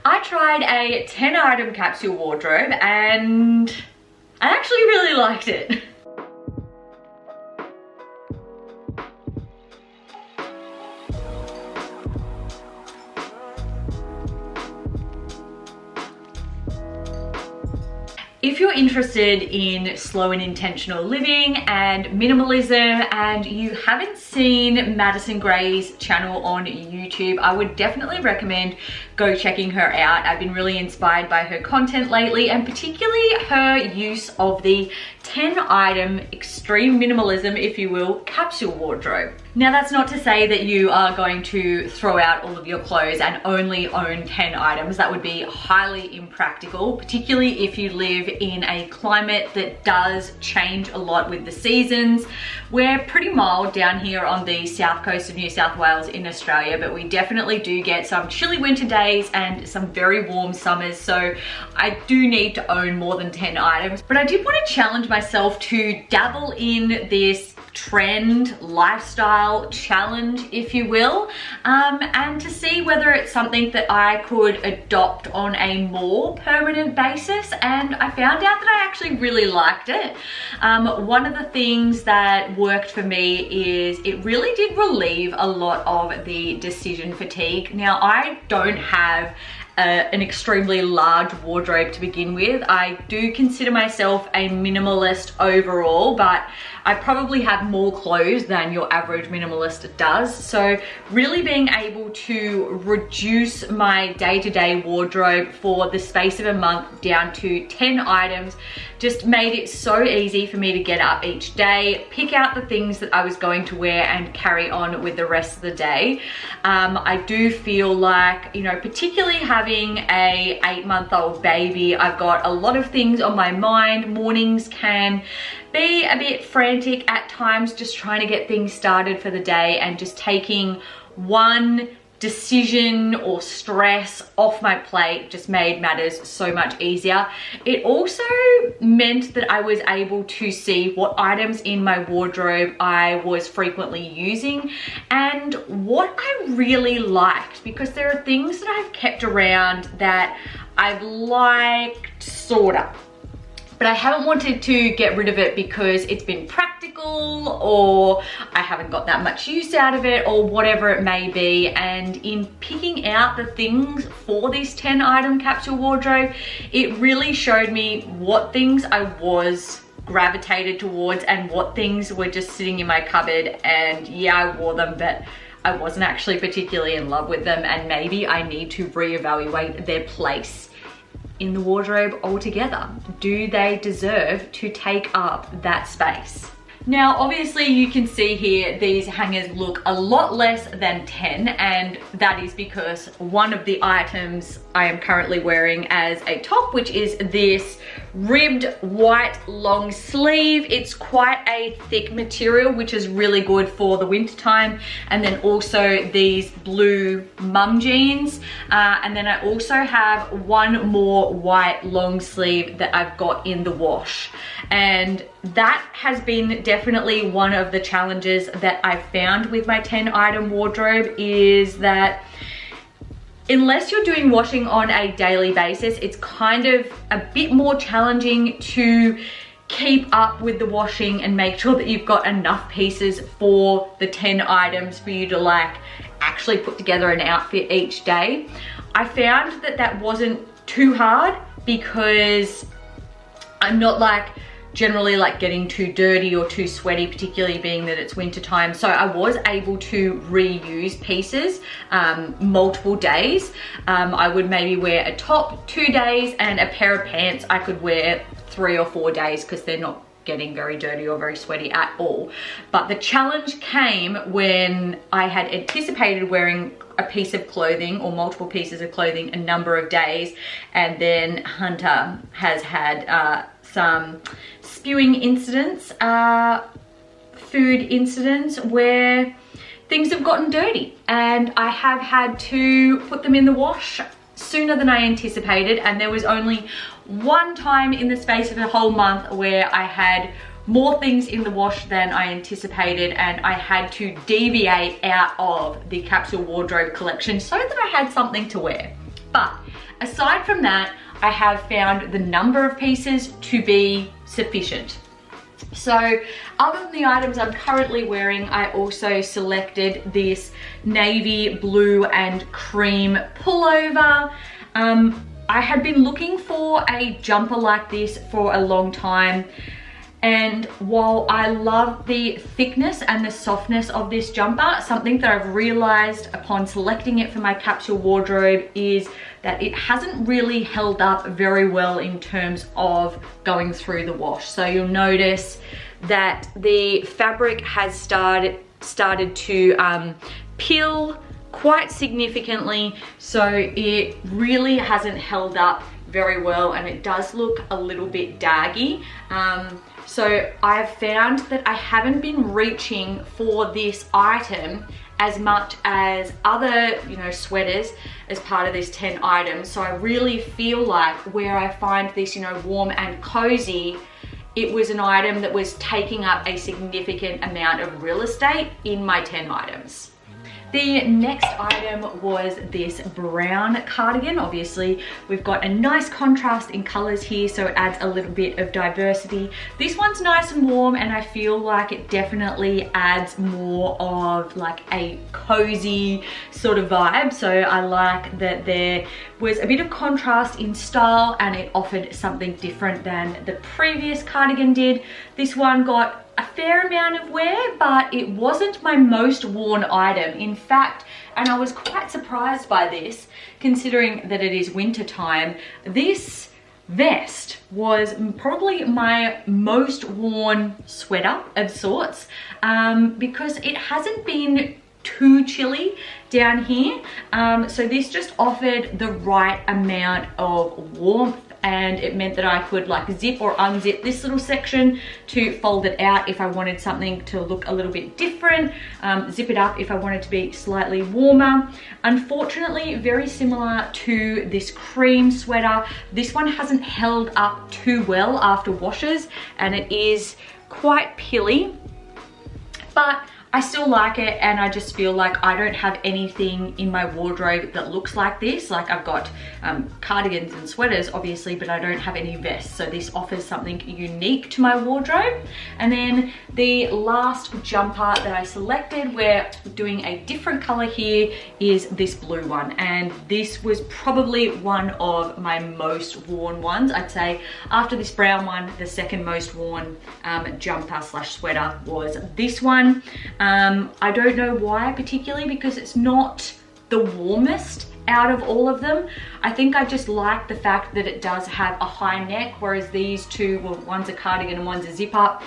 I tried a 10 item capsule wardrobe and I actually really liked it. If you're interested in slow and intentional living and minimalism and you haven't seen Madison Gray's channel on YouTube, I would definitely recommend go checking her out. I've been really inspired by her content lately, and particularly her use of the 10 item extreme minimalism, if you will, capsule wardrobe. Now that's not to say that you are going to throw out all of your clothes and only own 10 items. That would be highly impractical, particularly if you live in a climate that does change a lot with the seasons. We're pretty mild down here on the south coast of New South Wales in Australia, but we definitely do get some chilly winter days and some very warm summers, so I do need to own more than 10 items. But I did want to challenge myself to dabble in this trend lifestyle challenge, if you will, and to see whether it's something that I could adopt on a more permanent basis. And I found out that I actually really liked it. One of the things that worked for me is it really did relieve a lot of the decision fatigue. Now, I don't have an extremely large wardrobe to begin with. I do consider myself a minimalist overall, but I probably have more clothes than your average minimalist does. So really being able to reduce my day-to-day wardrobe for the space of a month down to 10 items just made it so easy for me to get up each day, pick out the things that I was going to wear and carry on with the rest of the day. I do feel like, you know, particularly having a 8-month-old baby, I've got a lot of things on my mind. Mornings can be a bit frantic at times, just trying to get things started for the day, and just taking one decision or stress off my plate just made matters so much easier. It also meant that I was able to see what items in my wardrobe I was frequently using and what I really liked, because there are things that I've kept around that I've liked, sorta, but I haven't wanted to get rid of it because it's been practical, or I haven't got that much use out of it, or whatever it may be. And in picking out the things for this 10 item capsule wardrobe, it really showed me what things I was gravitated towards and what things were just sitting in my cupboard, and yeah, I wore them, but I wasn't actually particularly in love with them, and maybe I need to reevaluate their place in the wardrobe altogether. Do they deserve to take up that space? Now, obviously you can see here, these hangers look a lot less than 10, and that is because one of the items I am currently wearing as a top, which is this ribbed white long sleeve. It's quite a thick material, which is really good for the winter time. And then also these blue mum jeans. And then I also have one more white long sleeve that I've got in the wash. And that has been definitely one of the challenges that I've found with my 10 item wardrobe, is that unless you're doing washing on a daily basis, it's kind of a bit more challenging to keep up with the washing and make sure that you've got enough pieces for the 10 items for you to like actually put together an outfit each day. I found that that wasn't too hard because I'm not like generally like getting too dirty or too sweaty, particularly being that it's winter time. So I was able to reuse pieces multiple days. I would maybe wear a top 2 days, and a pair of pants I could wear 3 or 4 days because they're not getting very dirty or very sweaty at all. But the challenge came when I had anticipated wearing a piece of clothing or multiple pieces of clothing a number of days, and then Hunter has had some spewing incidents, food incidents where things have gotten dirty, and I have had to put them in the wash sooner than I anticipated. And there was only one time in the space of a whole month where I had more things in the wash than I anticipated, and I had to deviate out of the capsule wardrobe collection so that I had something to wear. But aside from that, I have found the number of pieces to be sufficient. So other than the items I'm currently wearing, I also selected this navy blue and cream pullover. I had been looking for a jumper like this for a long time, and while I love the thickness and the softness of this jumper, something that I've realized upon selecting it for my capsule wardrobe is that it hasn't really held up very well in terms of going through the wash. So you'll notice that the fabric has started to peel quite significantly, so it really hasn't held up very well, and it does look a little bit daggy. So I've found that I haven't been reaching for this item as much as other, sweaters as part of this 10 items. So I really feel like where I find this, warm and cozy, it was an item that was taking up a significant amount of real estate in my 10 items. The next item was this brown cardigan. Obviously, we've got a nice contrast in colors here, so it adds a little bit of diversity. This one's nice and warm, and I feel like it definitely adds more of like a cozy sort of vibe. So I like that there was a bit of contrast in style, and it offered something different than the previous cardigan did. This one got a fair amount of wear, but it wasn't my most worn item. In fact, and I was quite surprised by this, considering that it is winter time, this vest was probably my most worn sweater of sorts, because it hasn't been too chilly down here. So this just offered the right amount of warmth, and it meant that I could like zip or unzip this little section to fold it out if I wanted something to look a little bit different, zip it up if I wanted to be slightly warmer. Unfortunately, very similar to this cream sweater, this one hasn't held up too well after washes, and it is quite pilly, but I still like it, and I just feel like I don't have anything in my wardrobe that looks like this. Like I've got cardigans and sweaters obviously, but I don't have any vests. So this offers something unique to my wardrobe. And then the last jumper that I selected, we're doing a different color here, is this blue one. And this was probably one of my most worn ones. I'd say after this brown one, the second most worn jumper slash sweater was this one. I don't know why particularly, because it's not the warmest out of all of them. I think I just like the fact that it does have a high neck, whereas these two, well, one's a cardigan and one's a zip up.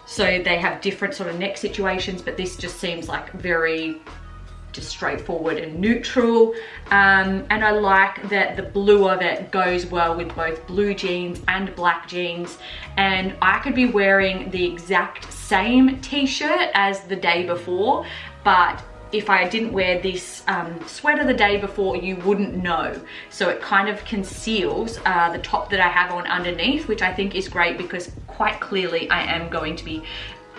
So they have different sort of neck situations, but this just seems like very just straightforward and neutral. And I like that the blue of it goes well with both blue jeans and black jeans. And I could be wearing the exact same t-shirt as the day before, but if I didn't wear this sweater the day before, you wouldn't know. So it kind of conceals the top that I have on underneath, which I think is great because quite clearly I am going to be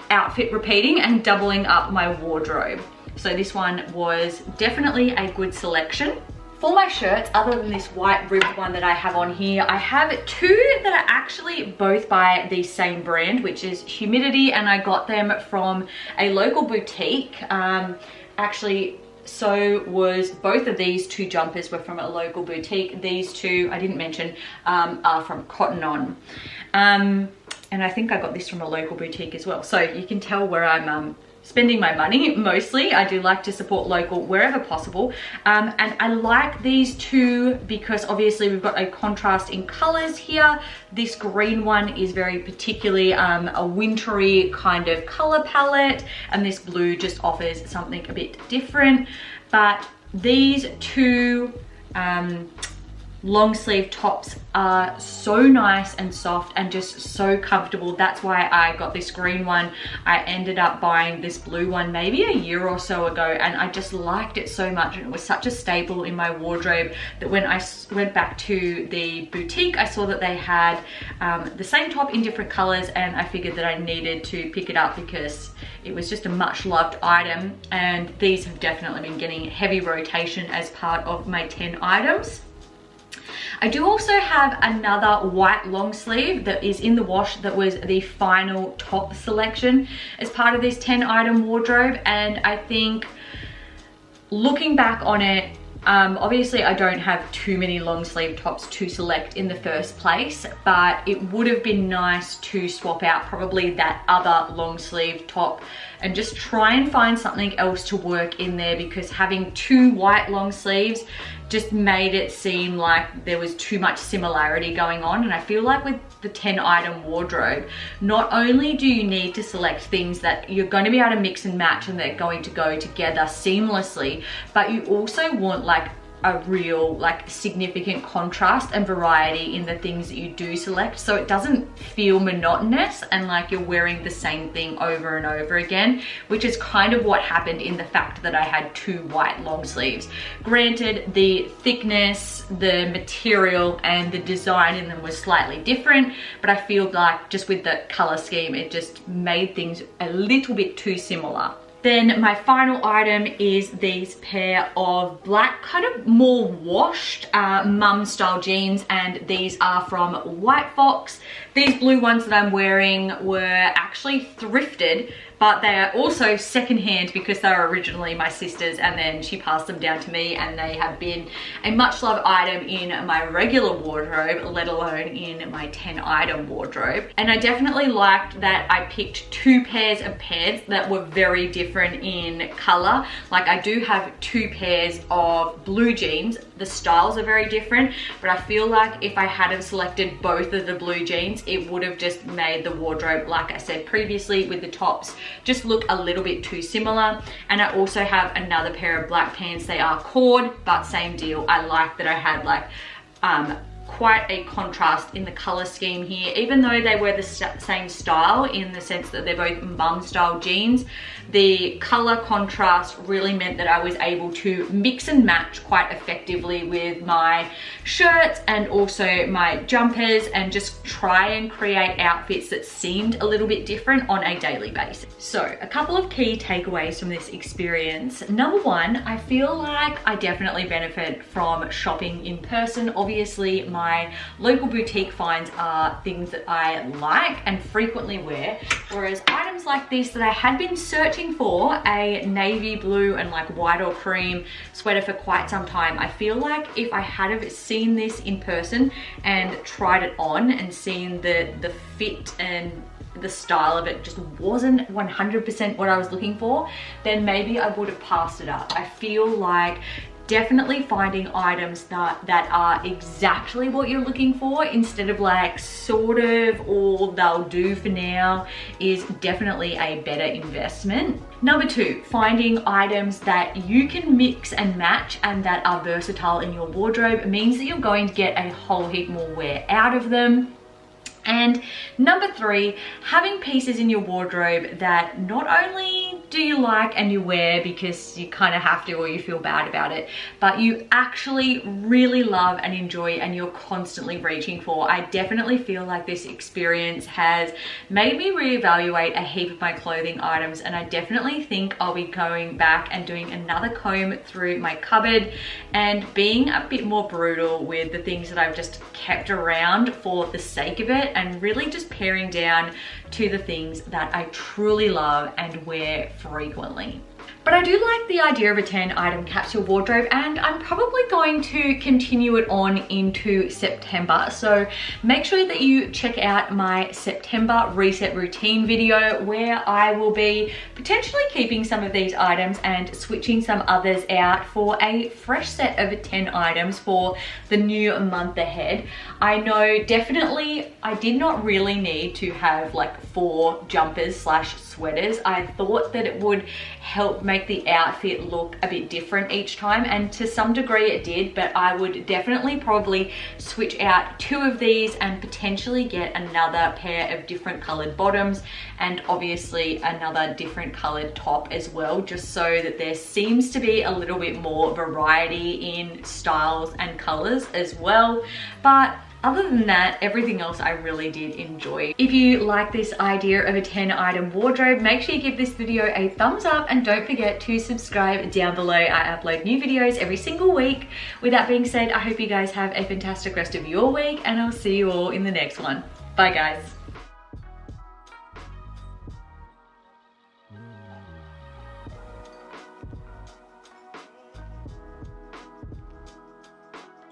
outfit repeating and doubling up my wardrobe. So this one was definitely a good selection. For my shirts, other than this white ribbed one that I have on here, I have two that are actually both by the same brand, which is Humidity, and I got them from a local boutique. Actually, so was both of these two jumpers were from a local boutique. These two, I didn't mention, are from Cotton On. And I think I got this from a local boutique as well. So you can tell where I'm spending my money mostly. I do like to support local wherever possible. And I like these two because obviously we've got a contrast in colors here. This green one is very particularly a wintry kind of color palette, and this blue just offers something a bit different. But these two long sleeve tops are so nice and soft and just so comfortable. That's why I got this green one. I ended up buying this blue one maybe a year or so ago, and I just liked it so much, and it was such a staple in my wardrobe that when I went back to the boutique, I saw that they had the same top in different colors, and I figured that I needed to pick it up because it was just a much loved item, and these have definitely been getting heavy rotation as part of my 10 items. I do also have another white long sleeve that is in the wash that was the final top selection as part of this 10 item wardrobe, and I think looking back on it, obviously I don't have too many long sleeve tops to select in the first place, but it would have been nice to swap out probably that other long sleeve top and just try and find something else to work in there, because having two white long sleeves just made it seem like there was too much similarity going on. And I feel like with the 10 item wardrobe, not only do you need to select things that you're going to be able to mix and match and they're going to go together seamlessly, but you also want like a real like significant contrast and variety in the things that you do select, so it doesn't feel monotonous and like you're wearing the same thing over and over again, which is kind of what happened in the fact that I had two white long sleeves. Granted, the thickness, the material and the design in them was slightly different, but I feel like just with the color scheme it just made things a little bit too similar. Then my final item is these pair of black, kind of more washed mum style jeans, and these are from White Fox. These blue ones that I'm wearing were actually thrifted, but they are also secondhand because they were originally my sister's and then she passed them down to me, and they have been a much loved item in my regular wardrobe, let alone in my 10 item wardrobe. And I definitely liked that I picked two pairs of pants that were very different in color. Like I do have two pairs of blue jeans. The styles are very different, but I feel like if I hadn't selected both of the blue jeans, it would have just made the wardrobe, like I said previously with the tops, just look a little bit too similar. And I also have another pair of black pants. They are cord, but same deal. I like that I had like quite a contrast in the color scheme here, even though they were the same style in the sense that they're both mum style jeans. The color contrast really meant that I was able to mix and match quite effectively with my shirts and also my jumpers, and just try and create outfits that seemed a little bit different on a daily basis. So a couple of key takeaways from this experience. Number one, I feel like I definitely benefit from shopping in person. Obviously my local boutique finds are things that I like and frequently wear, whereas items like this that I had been searching for, a navy blue and like white or cream sweater for quite some time, I feel like if I had have seen this in person and tried it on and seen the fit and the style of it just wasn't 100% what I was looking for, then maybe I would have passed it up. I feel like definitely finding items that are exactly what you're looking for instead of like sort of or they'll do for now is definitely a better investment. Number two, finding items that you can mix and match and that are versatile in your wardrobe means that you're going to get a whole heap more wear out of them. And number three, having pieces in your wardrobe that not only do you like and you wear because you kind of have to or you feel bad about it, but you actually really love and enjoy and you're constantly reaching for. I definitely feel like this experience has made me reevaluate a heap of my clothing items, and I definitely think I'll be going back and doing another comb through my cupboard and being a bit more brutal with the things that I've just kept around for the sake of it, and really just paring down to the things that I truly love and wear frequently. But I do like the idea of a 10 item capsule wardrobe, and I'm probably going to continue it on into September. So make sure that you check out my September reset routine video where I will be potentially keeping some of these items and switching some others out for a fresh set of 10 items for the new month ahead. I know definitely I did not really need to have like 4 jumpers slash sweaters. I thought that it would help make the outfit look a bit different each time, and to some degree it did, but I would definitely probably switch out 2 of these and potentially get another pair of different colored bottoms and obviously another different colored top as well, just so that there seems to be a little bit more variety in styles and colors as well. But other than that, everything else I really did enjoy. If you like this idea of a 10-item wardrobe, make sure you give this video a thumbs up and don't forget to subscribe down below. I upload new videos every single week. With that being said, I hope you guys have a fantastic rest of your week and I'll see you all in the next one. Bye guys.